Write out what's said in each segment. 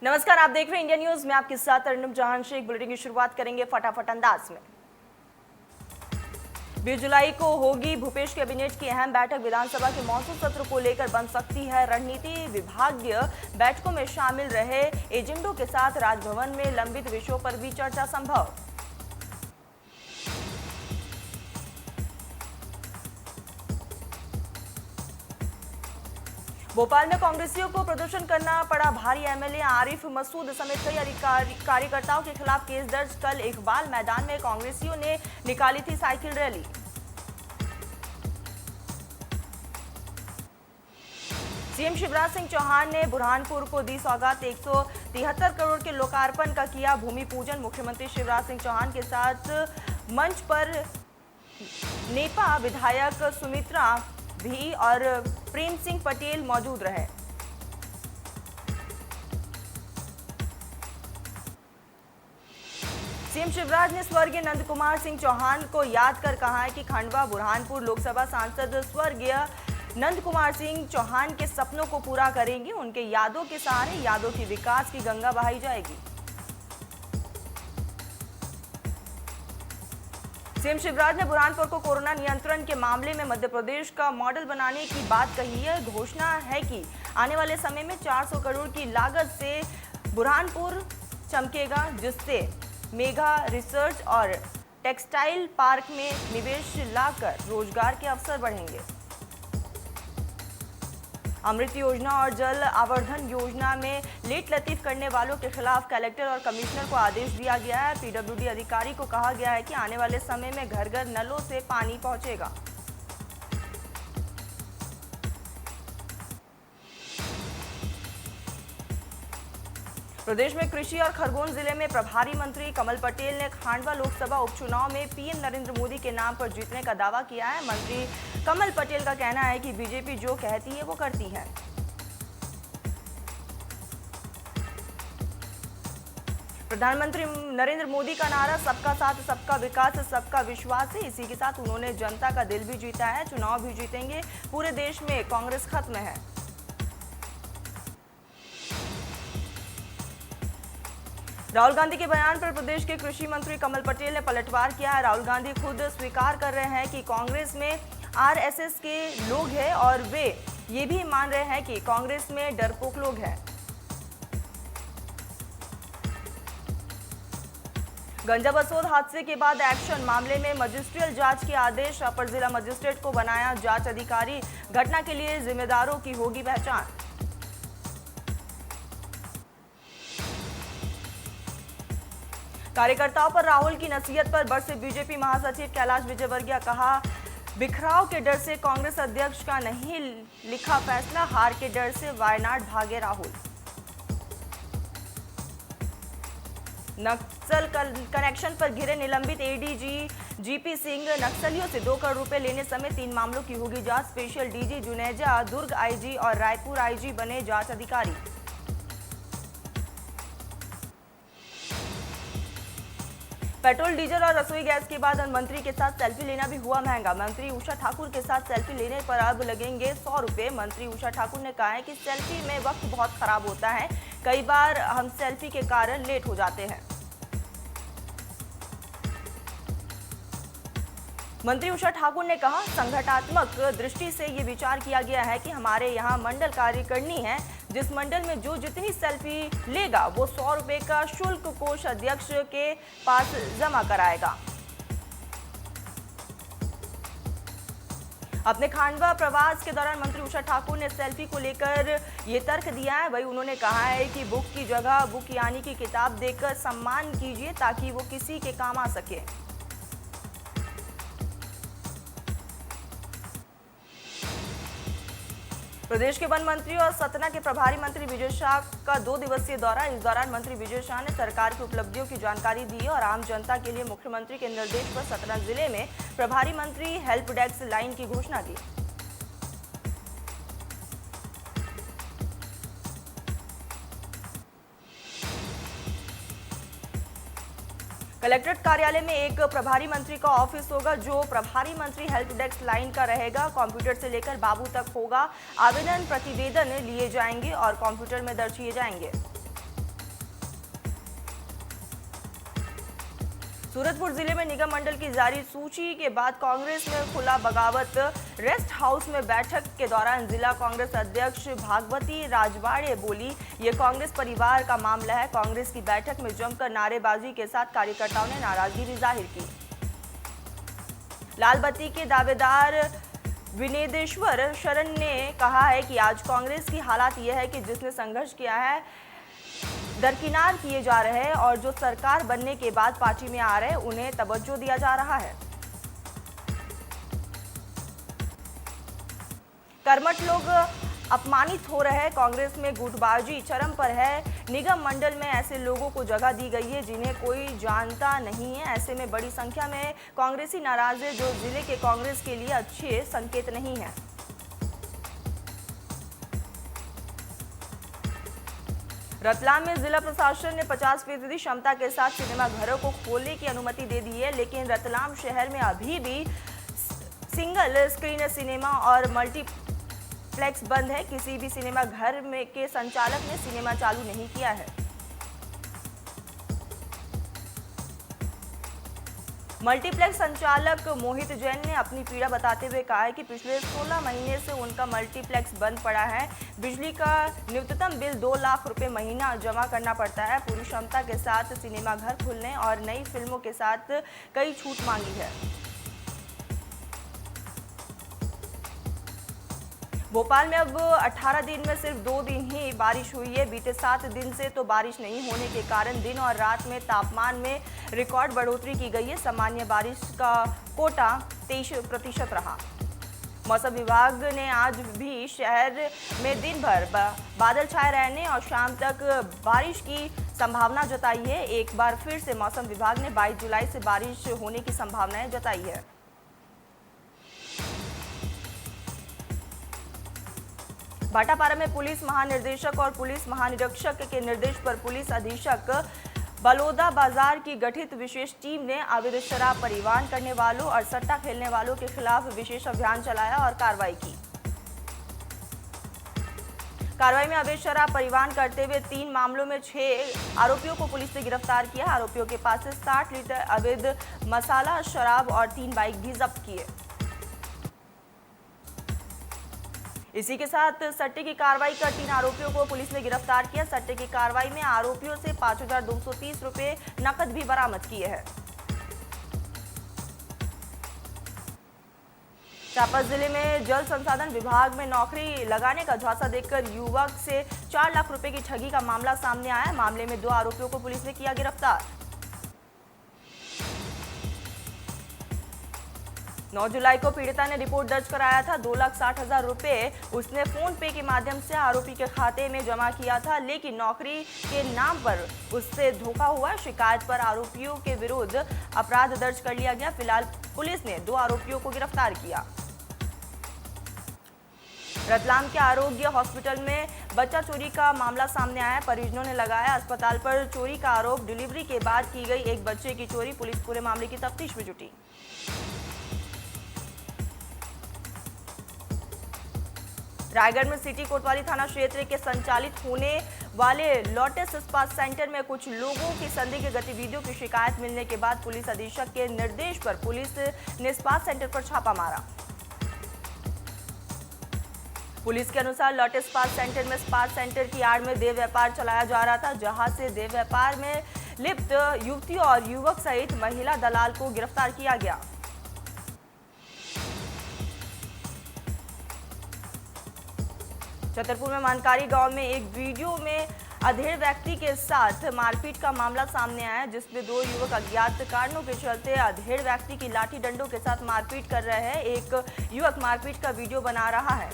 नमस्कार, आप देख रहे हैं इंडिया न्यूज में आपके साथ अर्नब जहां शेख। बुलेटिन की शुरुआत करेंगे फटाफट अंदाज में। 20 जुलाई को होगी भूपेश कैबिनेट की अहम बैठक। विधानसभा के मॉनसून सत्र को लेकर बन सकती है रणनीति। विभागीय बैठकों में शामिल रहे एजेंडों के साथ राजभवन में लंबित विषयों पर भी चर्चा संभव। भोपाल में कांग्रेसियों को प्रदर्शन करना पड़ा भारी। एमएलए आरिफ मसूद समेत कई कार्यकर्ताओं के खिलाफ केस दर्ज। कल इकबाल मैदान में कांग्रेसियों ने निकाली थी cycle rally. CM Shivraj Singh Chouhan ने बुरहानपुर को दी सौगात। 173 करोड़ के लोकार्पण का किया भूमि पूजन। मुख्यमंत्री शिवराज सिंह चौहान के साथ मंच पर नेपा विधायक सुमित्रा भी और प्रेम सिंह पटेल मौजूद रहे। सीएम शिवराज ने स्वर्गीय नंद कुमार सिंह चौहान को याद कर कहा है कि खंडवा बुरहानपुर लोकसभा सांसद स्वर्गीय नंद कुमार सिंह चौहान के सपनों को पूरा करेंगे। उनके यादों के सहारे यादों की विकास की गंगा बहाई जाएगी। सीएम शिवराज ने बुरहानपुर को कोरोना नियंत्रण के मामले में मध्य प्रदेश का मॉडल बनाने की बात कही है। घोषणा है कि आने वाले समय में 400 करोड़ की लागत से बुरहानपुर चमकेगा, जिससे मेगा रिसर्च और टेक्सटाइल पार्क में निवेश लाकर रोजगार के अवसर बढ़ेंगे। अमृत योजना और जल आवर्धन योजना में लेट लतीफ करने वालों के खिलाफ कलेक्टर और कमिश्नर को आदेश दिया गया है। पीडब्ल्यूडी अधिकारी को कहा गया है कि आने वाले समय में घर घर नलों से पानी पहुंचेगा। प्रदेश में कृषि और खरगोन जिले में प्रभारी मंत्री कमल पटेल ने खांडवा लोकसभा उपचुनाव में पीएम नरेंद्र मोदी के नाम पर जीतने का दावा किया है। मंत्री कमल पटेल का कहना है कि बीजेपी जो कहती है वो करती है। प्रधानमंत्री नरेंद्र मोदी का नारा सबका साथ सबका विकास सबका विश्वास है। इसी के साथ उन्होंने जनता का दिल भी जीता है। चुनाव भी जीतेंगे, पूरे देश में कांग्रेस खत्म है। राहुल गांधी के बयान पर प्रदेश के कृषि मंत्री कमल पटेल ने पलटवार किया है। राहुल गांधी खुद स्वीकार कर रहे हैं कि कांग्रेस में आरएसएस के लोग हैं और वे ये भी मान रहे हैं कि कांग्रेस में डरपोक लोग हैं। गंजा बसोद हादसे के बाद एक्शन। मामले में मजिस्ट्रियल जांच के आदेश। अपर जिला मजिस्ट्रेट को बनाया जांच अधिकारी। घटना के लिए जिम्मेदारों की होगी पहचान। कार्यकर्ताओं पर राहुल की नसीहत पर बरसे बीजेपी महासचिव कैलाश विजयवर्गीय। कहा, बिखराव के डर से कांग्रेस अध्यक्ष का नहीं लिखा फैसला, हार के डर से वायनाड भागे राहुल। नक्सल कनेक्शन पर घिरे निलंबित एडीजी जीपी सिंह। नक्सलियों से 2 करोड़ रुपए लेने समेत 3 मामलों की होगी जांच। स्पेशल डीजी जुनेजा दुर्ग आईजी और रायपुर आईजी बने जांच अधिकारी। पेट्रोल डीजल और रसोई गैस के बाद मंत्री के साथ सेल्फी लेना भी हुआ महंगा। मंत्री उषा ठाकुर के साथ सेल्फी लेने पर अब लगेंगे 100 रुपए। मंत्री उषा ठाकुर ने कहा है कि सेल्फी में वक्त बहुत खराब होता है, कई बार हम सेल्फी के कारण लेट हो जाते हैं। मंत्री उषा ठाकुर ने कहा, संगठनात्मक दृष्टि से ये विचार किया गया है कि हमारे यहाँ मंडल कार्य करनी है। जिस मंडल में जो जितनी सेल्फी लेगा वो 100 रुपए का शुल्क कोष अध्यक्ष के पास जमा कराएगा। अपने खांडवा प्रवास के दौरान मंत्री उषा ठाकुर ने सेल्फी को लेकर ये तर्क दिया है। वही उन्होंने कहा है कि बुक की जगह बुक यानी कि किताब देकर सम्मान कीजिए ताकि वो किसी के काम आ सके। प्रदेश के वन मंत्री और सतना के प्रभारी मंत्री विजय शाह का 2 दिवसीय दौरा। इस दौरान मंत्री विजय शाह ने सरकार की उपलब्धियों की जानकारी दी और आम जनता के लिए मुख्यमंत्री के निर्देश पर सतना जिले में प्रभारी मंत्री हेल्प डेस्क लाइन की घोषणा की। कलेक्ट्रेट कार्यालय में एक प्रभारी मंत्री का ऑफिस होगा जो प्रभारी मंत्री हेल्प डेस्क लाइन का रहेगा। कंप्यूटर से लेकर बाबू तक होगा। आवेदन प्रतिवेदन लिए जाएंगे और कंप्यूटर में दर्ज किए जाएंगे। सूरजपुर जिले में निगम मंडल की जारी सूची के बाद कांग्रेस में खुला बगावत। रेस्ट हाउस में बैठक के दौरान जिला कांग्रेस अध्यक्ष भागवती राजवाड़े बोली, ये कांग्रेस परिवार का मामला है। कांग्रेस की बैठक में जमकर नारेबाजी के साथ कार्यकर्ताओं ने नाराजगी भी जाहिर की। लाल बत्ती के दावेदार विनेदेश्वर शरण ने कहा है कि आज कांग्रेस की हालात यह है कि जिसने संघर्ष किया है दरकिनार किए जा रहे हैं और जो सरकार बनने के बाद पार्टी में आ रहे हैं उन्हें तवज्जो दिया जा रहा है। कर्मठ लोग अपमानित हो रहे हैं। कांग्रेस में गुटबाजी चरम पर है। निगम मंडल में ऐसे लोगों को जगह दी गई है जिन्हें कोई जानता नहीं है। ऐसे में बड़ी संख्या में कांग्रेसी नाराज है, जो जिले के कांग्रेस के लिए अच्छे संकेत नहीं है। रतलाम में जिला प्रशासन ने 50% क्षमता के साथ सिनेमा घरों को खोलने की अनुमति दे दी है, लेकिन रतलाम शहर में अभी भी सिंगल स्क्रीन सिनेमा और मल्टीप्लेक्स बंद है। किसी भी सिनेमा घर में के संचालक ने सिनेमा चालू नहीं किया है। मल्टीप्लेक्स संचालक मोहित जैन ने अपनी पीड़ा बताते हुए कहा है कि पिछले 16 महीने से उनका मल्टीप्लेक्स बंद पड़ा है। बिजली का न्यूनतम बिल 2 लाख रुपए महीना जमा करना पड़ता है। पूरी क्षमता के साथ सिनेमा घर खुलने और नई फिल्मों के साथ कई छूट मांगी है। भोपाल में अब 18 दिन में सिर्फ 2 दिन ही बारिश हुई है। बीते 7 दिन से तो बारिश नहीं होने के कारण दिन और रात में तापमान में रिकॉर्ड बढ़ोतरी की गई है। सामान्य बारिश का कोटा 23% रहा। मौसम विभाग ने आज भी शहर में दिन भर बादल छाए रहने और शाम तक बारिश की संभावना जताई है। एक बार फिर से मौसम विभाग ने 22 जुलाई से बारिश होने की संभावनाएं जताई है। भाटापारा में पुलिस महानिदेशक और पुलिस महानिरीक्षक के निर्देश पर पुलिस अधीक्षक बलौदा बाजार की गठित विशेष टीम ने अवैध शराब परिवहन करने वालों और सट्टा खेलने वालों के खिलाफ विशेष अभियान चलाया और कार्रवाई की। कार्रवाई में अवैध शराब परिवहन करते हुए 3 मामलों में 6 आरोपियों को पुलिस ने गिरफ्तार किया। आरोपियों के पास से 60 लीटर अवैध मसाला शराब और 3 बाइक भी जब्त किए। इसी के साथ सट्टे की कार्रवाई कर 3 आरोपियों को पुलिस ने गिरफ्तार किया। सट्टे की कार्रवाई में आरोपियों से 5,230 रुपए नकद भी बरामद किए हैं। चांपा जिले में जल संसाधन विभाग में नौकरी लगाने का झांसा देकर युवक से 4 लाख रुपए की ठगी का मामला सामने आया। मामले में 2 आरोपियों को पुलिस ने किया गिरफ्तार। 9 जुलाई को पीड़िता ने रिपोर्ट दर्ज कराया था। 2,60,000 रुपए उसने फोन पे के माध्यम से आरोपी के खाते में जमा किया था, लेकिन नौकरी के नाम पर उससे धोखा हुआ। शिकायत पर आरोपियों के विरुद्ध अपराध दर्ज कर लिया गया। फिलहाल पुलिस ने 2 आरोपियों को गिरफ्तार किया। रतलाम के आरोग्य हॉस्पिटल में बच्चा चोरी का मामला सामने आया। परिजनों ने लगाया अस्पताल पर चोरी का आरोप। डिलीवरी के बाद की गई एक बच्चे की चोरी। पुलिस पूरे मामले की तफ्तीश में जुटी। रायगढ़ में सिटी कोतवाली थाना क्षेत्र के संचालित होने वाले लोटस स्पा सेंटर में कुछ लोगों की संदिग्ध गतिविधियों की शिकायत मिलने के बाद पुलिस अधीक्षक के निर्देश पर पुलिस ने स्पा सेंटर पर छापा मारा। पुलिस के अनुसार लोटस स्पा सेंटर में स्पा सेंटर की आड़ में देह व्यापार चलाया जा रहा था, जहां से देह व्यापार में लिप्त युवती और युवक सहित महिला दलाल को गिरफ्तार किया गया। छतरपुर में मानकारी गांव में एक वीडियो में अधेड़ व्यक्ति के साथ मारपीट का मामला सामने आया, जिसमें 2 युवक अज्ञात कारणों के चलते अधेड़ व्यक्ति की लाठी डंडों के साथ मारपीट कर रहे हैं। एक युवक मारपीट का वीडियो बना रहा है।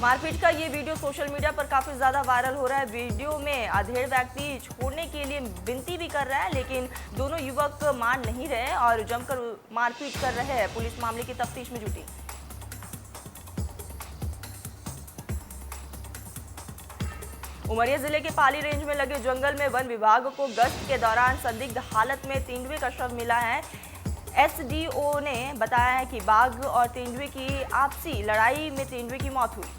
मारपीट का ये वीडियो सोशल मीडिया पर काफी ज्यादा वायरल हो रहा है। वीडियो में अधेड़ व्यक्ति छोड़ने के लिए विनती भी कर रहा है, लेकिन दोनों युवक मान नहीं रहे और जमकर मारपीट कर रहे हैं। पुलिस मामले की तफ्तीश में जुटी। उमरिया जिले के पाली रेंज में लगे जंगल में वन विभाग को गश्त के दौरान संदिग्ध हालत में तेंदुए का शव मिला है। एसडीओ ने बताया है कि बाघ और तेंदुए की आपसी लड़ाई में तेंदुए की मौत हुई।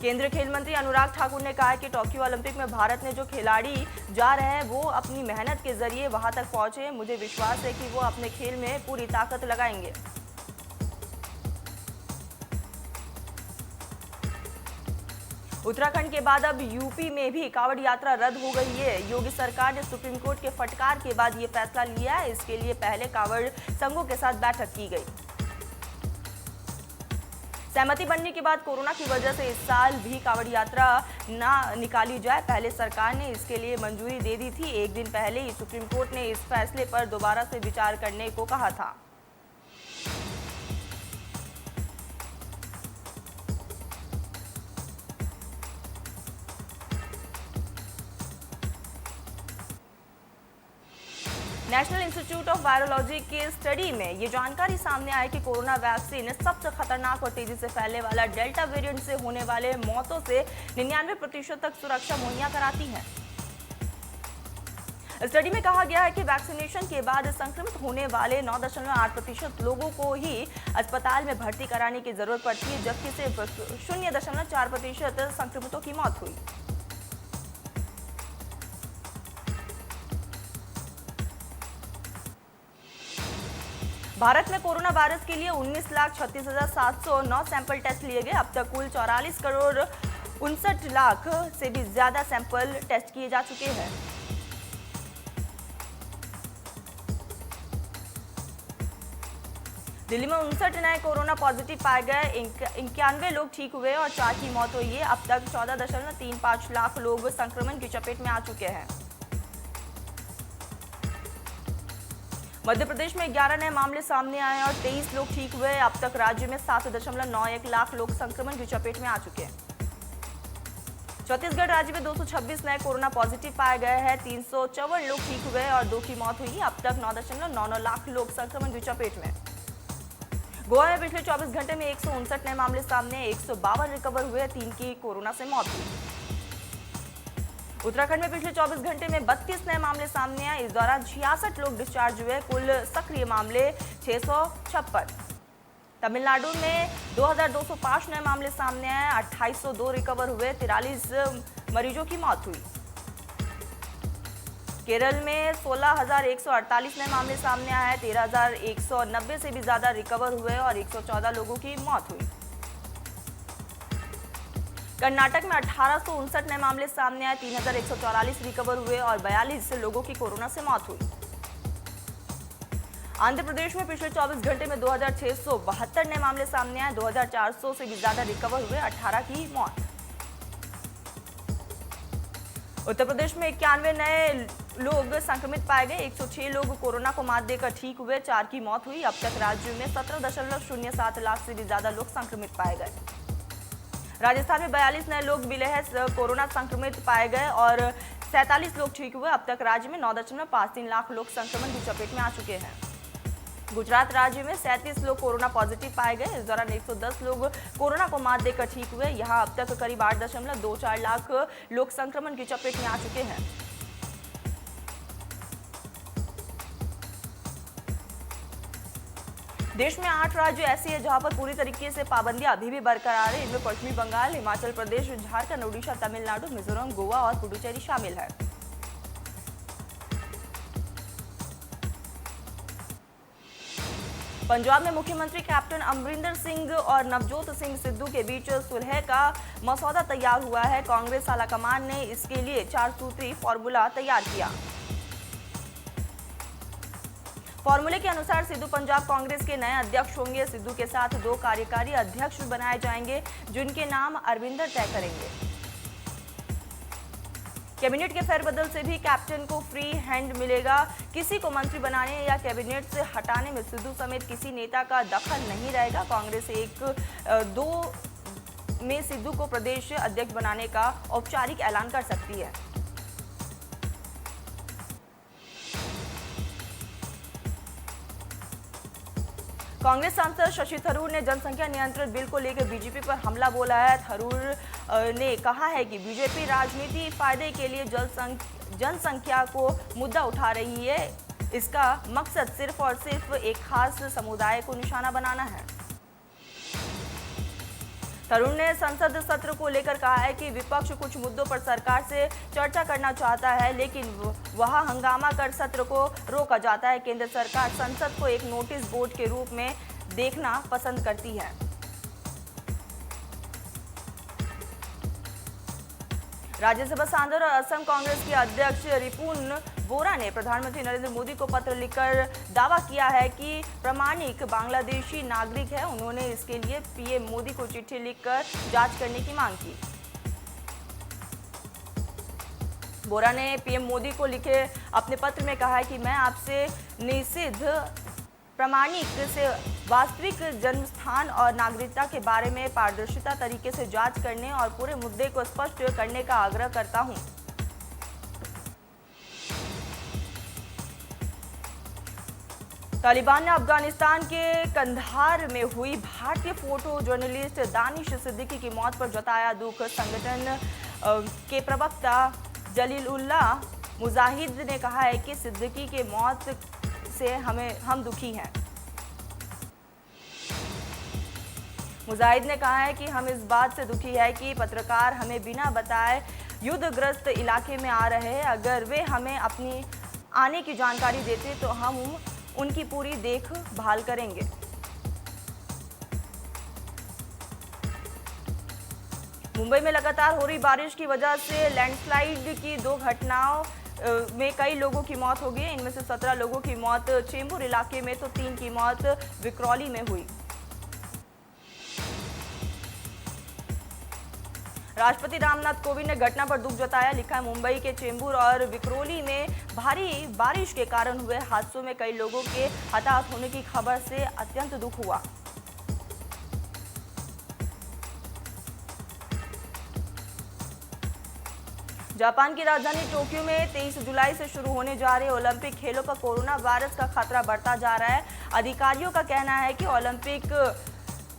केंद्रीय खेल मंत्री अनुराग ठाकुर ने कहा है कि टोक्यो ओलंपिक में भारत ने जो खिलाड़ी जा रहे हैं वो अपनी मेहनत के जरिए वहां तक पहुंचे। मुझे विश्वास है कि वो अपने खेल में पूरी ताकत लगाएंगे। उत्तराखंड के बाद अब यूपी में भी कांवड़ यात्रा रद्द हो गई है। योगी सरकार ने सुप्रीम कोर्ट के फटकार के बाद ये फैसला लिया है। इसके लिए पहले कांवड़ संघों के साथ बैठक की गई। सहमति बनने के बाद कोरोना की वजह से इस साल भी कांवड़ यात्रा ना निकाली जाए। पहले सरकार ने इसके लिए मंजूरी दे दी थी। एक दिन पहले ही सुप्रीम कोर्ट ने इस फैसले पर दोबारा से विचार करने को कहा था। नेशनल इंस्टीट्यूट ऑफ वायरोलॉजी के स्टडी में ये जानकारी सामने आई कि कोरोना वैक्सीन सबसे खतरनाक और तेजी से फैलने वाला डेल्टा वेरिएंट से होने वाले मौतों से 99% तक सुरक्षा मुहैया कराती है। स्टडी में कहा गया है कि वैक्सीनेशन के बाद संक्रमित होने वाले 9.8% लोगों को ही अस्पताल में भर्ती कराने की जरूरत पड़ती है, जबकि सिर्फ 0.4% संक्रमितों की मौत हुई। भारत में कोरोना वायरस के लिए 19,36,709 सैंपल टेस्ट लिए गए। अब तक कुल 44,59,00,000 से भी ज्यादा सैंपल टेस्ट किए जा चुके हैं। दिल्ली में 59 नए कोरोना पॉजिटिव पाए गए। 91 लोग ठीक हुए और 4 की मौत हुई है। अब तक 14.35 लाख लोग संक्रमण की चपेट में आ चुके हैं। मध्य प्रदेश में 11 नए मामले सामने आए और 23 लोग ठीक हुए। अब तक राज्य में 7.91 लाख लोग संक्रमण की चपेट में आ चुके हैं। छत्तीसगढ़ राज्य में 226 नए कोरोना पॉजिटिव पाए गए हैं। 354 लोग ठीक हुए और 2 की मौत हुई। अब तक 9.99 लाख लोग संक्रमण की चपेट में। गोवा में पिछले 24 घंटे में 159 नए मामले सामने, 152 रिकवर हुए, 3 की कोरोना से मौत हुई। उत्तराखंड में पिछले 24 घंटे में 32 नए मामले सामने आए। इस दौरान 66 लोग डिस्चार्ज हुए। कुल सक्रिय मामले 656। तमिलनाडु में 2205 नए मामले सामने आए, 2802 रिकवर हुए, 43 मरीजों की मौत हुई। केरल में 16,148 नए मामले सामने आए, 13,190 से भी ज्यादा रिकवर हुए और 114 लोगों की मौत हुई। कर्नाटक में 1859 नए मामले सामने आए, 3,144 रिकवर हुए और 42 लोगों की कोरोना से मौत हुई। आंध्र प्रदेश में पिछले 24 घंटे में 2,672 नए मामले सामने आए, 2,400 से भी ज्यादा रिकवर हुए, 18 की मौत। उत्तर प्रदेश में 91 नए लोग संक्रमित पाए गए। 106 लोग कोरोना को मात देकर ठीक हुए, 4 की मौत हुई। अब तक राज्य में 17.07 लाख से भी ज्यादा लोग संक्रमित पाए गए। राजस्थान में 42 नए लोग मिले हैं कोरोना संक्रमित पाए गए और 47 लोग ठीक हुए। अब तक राज्य में 9.53 लाख लोग संक्रमण की चपेट में आ चुके हैं। गुजरात राज्य में 37 लोग कोरोना पॉजिटिव पाए गए। इस दौरान 110 लोग कोरोना को मात देकर ठीक हुए। यहां अब तक करीब 8.24 लाख लोग संक्रमण की चपेट में आ चुके हैं। देश में 8 राज्य ऐसे हैं जहां पर पूरी तरीके से पाबंदियां अभी भी बरकरार है। इनमें पश्चिमी बंगाल, हिमाचल प्रदेश, झारखंड, ओडिशा, तमिलनाडु, मिजोरम, गोवा और पुडुचेरी शामिल है। पंजाब में मुख्यमंत्री कैप्टन अमरिंदर सिंह और नवजोत सिंह सिद्धू के बीच सुलह का मसौदा तैयार हुआ है। कांग्रेस आलाकमान ने इसके लिए 4 सूत्री फॉर्मूला तैयार किया। फॉर्मूले के अनुसार सिद्धू पंजाब कांग्रेस के नए अध्यक्ष होंगे। सिद्धू के साथ 2 कार्यकारी अध्यक्ष बनाए जाएंगे, जिनके नाम अरविंदर तय करेंगे। कैबिनेट के फेरबदल से भी कैप्टन को फ्री हैंड मिलेगा। किसी को मंत्री बनाने या कैबिनेट से हटाने में सिद्धू समेत किसी नेता का दखल नहीं रहेगा। कांग्रेस 1-2 में सिद्धू को प्रदेश अध्यक्ष बनाने का औपचारिक ऐलान कर सकती है। कांग्रेस सांसद शशि थरूर ने जनसंख्या नियंत्रण बिल को लेकर बीजेपी पर हमला बोला है। थरूर ने कहा है कि बीजेपी राजनीति फायदे के लिए जनसंख्या को मुद्दा उठा रही है। इसका मकसद सिर्फ और सिर्फ एक खास समुदाय को निशाना बनाना है। तरुण ने संसद सत्र को लेकर कहा है कि विपक्ष कुछ मुद्दों पर सरकार से चर्चा करना चाहता है, लेकिन वह हंगामा कर सत्र को रोका जाता है। केंद्र सरकार संसद को एक नोटिस बोर्ड के रूप में देखना पसंद करती है। राज्यसभा सांसद और असम कांग्रेस के अध्यक्ष रिपुन बोरा ने प्रधानमंत्री नरेंद्र मोदी को पत्र लिखकर दावा किया है कि प्रमाणिक बांग्लादेशी नागरिक है। उन्होंने इसके लिए पीएम मोदी को चिट्ठी लिखकर जांच करने की मांग की। बोरा ने पीएम मोदी को लिखे अपने पत्र में कहा है कि मैं आपसे निषिद्ध प्रमाणिक से वास्तविक जन्म स्थान और नागरिकता के बारे में पारदर्शिता तरीके से जांच करने और पूरे मुद्दे को स्पष्ट करने का आग्रह करता हूं। तालिबान ने अफगानिस्तान के कंधार में हुई भारतीय फोटो जर्नलिस्ट दानिश सिद्दीकी की मौत पर जताया दुख। संगठन के प्रवक्ता जलीलुल्लाह मुजाहिद ने कहा है कि सिद्दीकी के मौत से हम दुखी हैं। मुजाहिद ने कहा है कि हम इस बात से दुखी है कि पत्रकार हमें बिना बताए युद्धग्रस्त इलाके में आ रहे हैं। अगर वे हमें अपनी आने की जानकारी देते तो हम उनकी पूरी देखभाल करेंगे। मुंबई में लगातार हो रही बारिश की वजह से लैंडस्लाइड की 2 घटनाओं में कई लोगों की मौत हो गई। इनमें से 17 लोगों की मौत चेंबूर इलाके में तो 3 की मौत विक्रोली में हुई। राष्ट्रपति रामनाथ कोविंद ने घटना पर दुख जताया। लिखा है, मुंबई के चेंबूर और विक्रोली में भारी बारिश के कारण हुए हादसों में कई लोगों के हताहत होने की खबर से अत्यंत दुख हुआ। जापान की राजधानी टोक्यो में 23 जुलाई से शुरू होने जा रहे ओलंपिक खेलों पर कोरोना वायरस का खतरा बढ़ता जा रहा है। अधिकारियों का कहना है कि ओलंपिक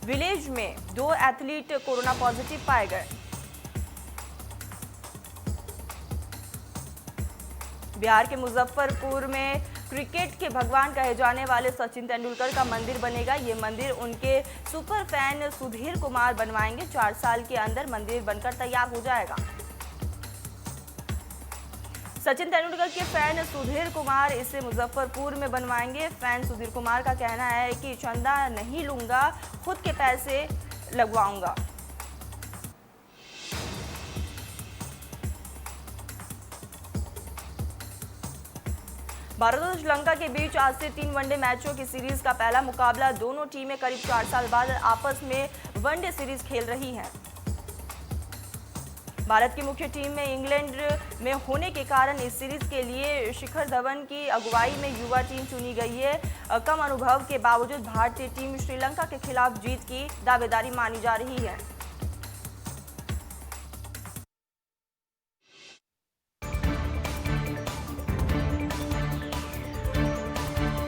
विलेज में 2 एथलीट कोरोना पॉजिटिव पाए गए। बिहार के मुजफ्फरपुर में क्रिकेट के भगवान कहे जाने वाले सचिन तेंदुलकर का मंदिर बनेगा। ये मंदिर उनके सुपर फैन सुधीर कुमार बनवाएंगे। 4 साल के अंदर मंदिर बनकर तैयार हो जाएगा। सचिन तेंदुलकर के फैन सुधीर कुमार इसे मुजफ्फरपुर में बनवाएंगे। फैन सुधीर कुमार का कहना है कि चंदा नहीं लूंगा, खुद के पैसे लगवाऊंगा। भारत और श्रीलंका के बीच आज से 3 वनडे मैचों की सीरीज का पहला मुकाबला। दोनों टीमें करीब 4 साल बाद आपस में वनडे सीरीज खेल रही हैं। भारत की मुख्य टीम में इंग्लैंड में होने के कारण इस सीरीज के लिए शिखर धवन की अगुवाई में युवा टीम चुनी गई है। कम अनुभव के बावजूद भारतीय टीम श्रीलंका के खिलाफ जीत की दावेदारी मानी जा रही है।